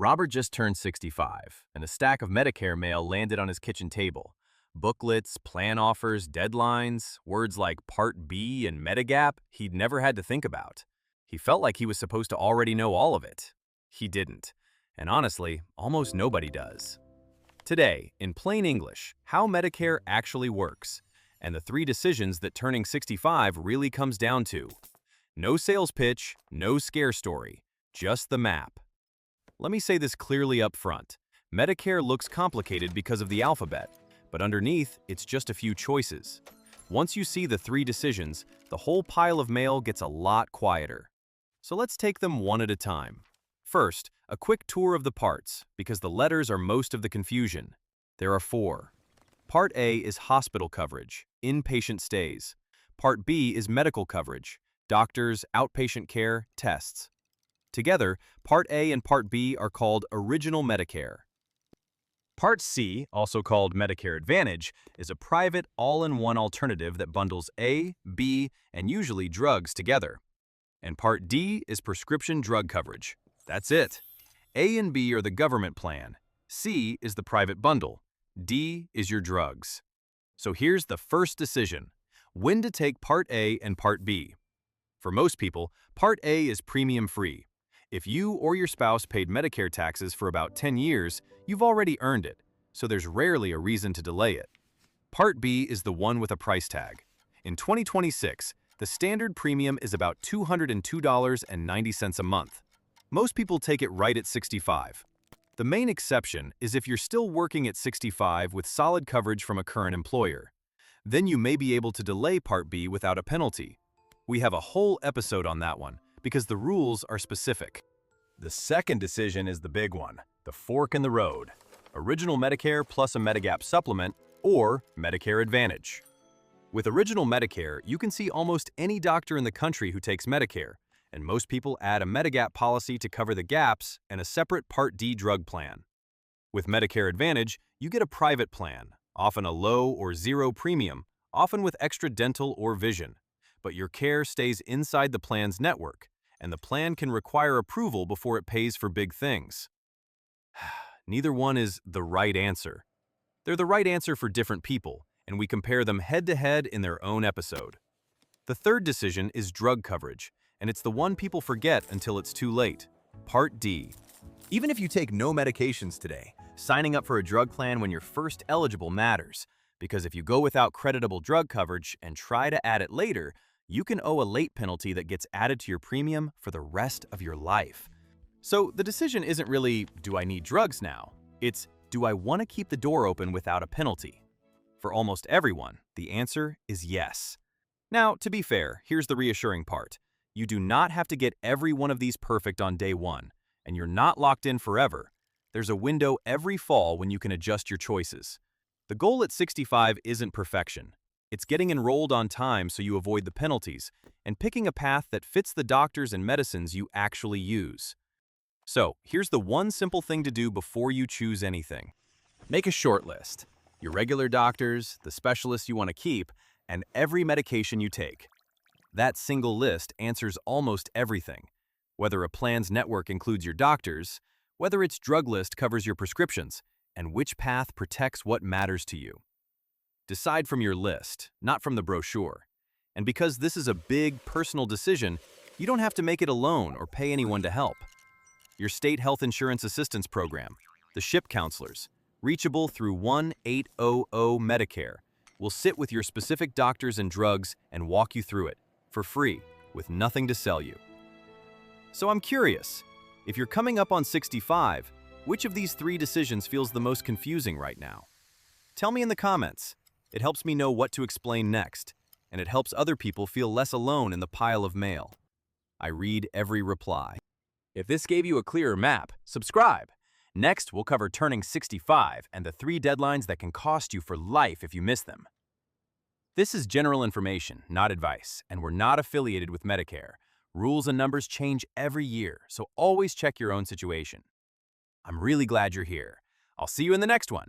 Robert just turned 65, and a stack of Medicare mail landed on his kitchen table. Booklets, plan offers, deadlines, words like Part B and Medigap he'd never had to think about. He felt like he was supposed to already know all of it. He didn't. And honestly, almost nobody does. Today, in plain English, how Medicare actually works, and the three decisions that turning 65 really comes down to. No sales pitch, no scare story, just the map. Let me say this clearly up front. Medicare looks complicated because of the alphabet, but underneath, it's just a few choices. Once you see the three decisions, the whole pile of mail gets a lot quieter. So let's take them one at a time. First, a quick tour of the parts, because the letters are most of the confusion. There are four. Part A is hospital coverage, inpatient stays. Part B is medical coverage, doctors, outpatient care, tests. Together, Part A and Part B are called Original Medicare. Part C, also called Medicare Advantage, is a private, all-in-one alternative that bundles A, B, and usually drugs together. And Part D is prescription drug coverage. That's it. A and B are the government plan. C is the private bundle. D is your drugs. So here's the first decision: when to take Part A and Part B. For most people, Part A is premium-free. If you or your spouse paid Medicare taxes for about 10 years, you've already earned it, so there's rarely a reason to delay it. Part B is the one with a price tag. In 2026, the standard premium is about $202.90 a month. Most people take it right at 65. The main exception is if you're still working at 65 with solid coverage from a current employer. Then you may be able to delay Part B without a penalty. We have a whole episode on that one, because the rules are specific. The second decision is the big one, the fork in the road. Original Medicare plus a Medigap supplement, or Medicare Advantage. With Original Medicare, you can see almost any doctor in the country who takes Medicare, and most people add a Medigap policy to cover the gaps and a separate Part D drug plan. With Medicare Advantage, you get a private plan, often a low or zero premium, often with extra dental or vision. But your care stays inside the plan's network, and the plan can require approval before it pays for big things. Neither one is the right answer. They're the right answer for different people, and we compare them head-to-head in their own episode. The third decision is drug coverage, and it's the one people forget until it's too late. Part D. Even if you take no medications today, signing up for a drug plan when you're first eligible matters, because if you go without creditable drug coverage and try to add it later, you can owe a late penalty that gets added to your premium for the rest of your life. So the decision isn't really, do I need drugs now? It's, do I want to keep the door open without a penalty? For almost everyone, the answer is yes. Now, to be fair, here's the reassuring part. You do not have to get every one of these perfect on day one, and you're not locked in forever. There's a window every fall when you can adjust your choices. The goal at 65 isn't perfection. It's getting enrolled on time so you avoid the penalties, and picking a path that fits the doctors and medicines you actually use. So, here's the one simple thing to do before you choose anything. Make a short list. Your regular doctors, the specialists you want to keep, and every medication you take. That single list answers almost everything. Whether a plan's network includes your doctors, whether its drug list covers your prescriptions, and which path protects what matters to you. Decide from your list, not from the brochure. And because this is a big, personal decision, you don't have to make it alone or pay anyone to help. Your state health insurance assistance program, the SHIP counselors, reachable through 1-800-Medicare, will sit with your specific doctors and drugs and walk you through it, for free, with nothing to sell you. So I'm curious, if you're coming up on 65, which of these three decisions feels the most confusing right now? Tell me in the comments. It helps me know what to explain next, and it helps other people feel less alone in the pile of mail. I read every reply. If this gave you a clearer map, subscribe. Next, we'll cover turning 65 and the three deadlines that can cost you for life if you miss them. This is general information, not advice, and we're not affiliated with Medicare. Rules and numbers change every year, so always check your own situation. I'm really glad you're here. I'll see you in the next one.